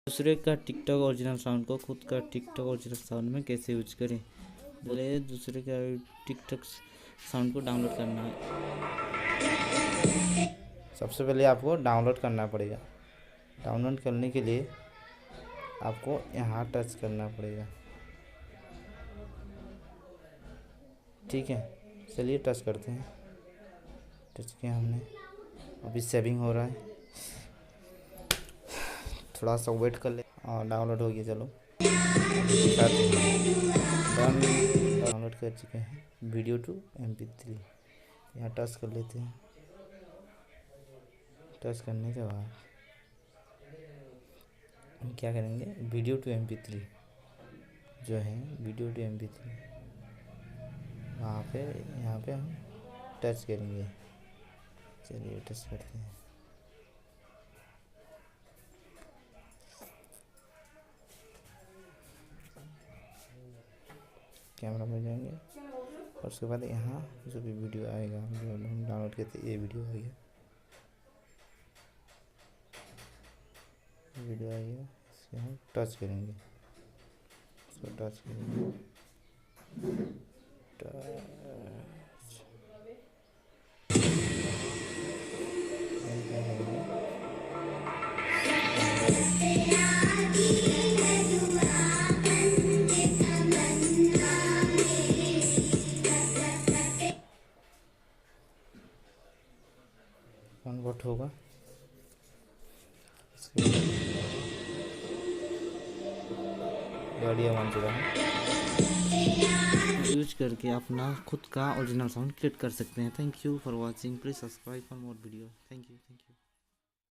दूसरे का TikTok original sound को खुद का टिकटॉक ओरिजिनल साउंड में कैसे यूज करें। पहले दूसरे का टिकटॉक साउंड को डाउनलोड करना है। सबसे पहले आपको डाउनलोड करना पड़ेगा। डाउनलोड करने के लिए आपको यहाँ टच करना पड़ेगा। ठीक है, चलिए टच करते हैं। टच किया हमने, अभी सेविंग हो रहा है, थोड़ा सा वेट कर ले। और डाउनलोड हो गया, चलो दिखाते हैं। डाउनलोड कर चुके हैं वीडियो टू MP3। यहाँ टच कर लेते हैं। टच करने के बाद हम क्या करेंगे, वीडियो टू MP3 जो है, वीडियो टू MP3 वहाँ पे यहाँ पे हम टच करेंगे। चलिए टच करते हैं। कैमरा में जाएंगे और उसके बाद यहाँ जो भी वीडियो आएगा जो हम डाउनलोड करते हैं, ये वीडियो आ गया, वीडियो आ गया। इससे हम टच करेंगे, इसको टच करेंगे, कन्वर्ट होगा। बढ़िया बन चुका है। यूज करके अपना खुद का ओरिजिनल साउंड क्रिएट कर सकते हैं। Thank you for watching. Please subscribe for more video. Thank you.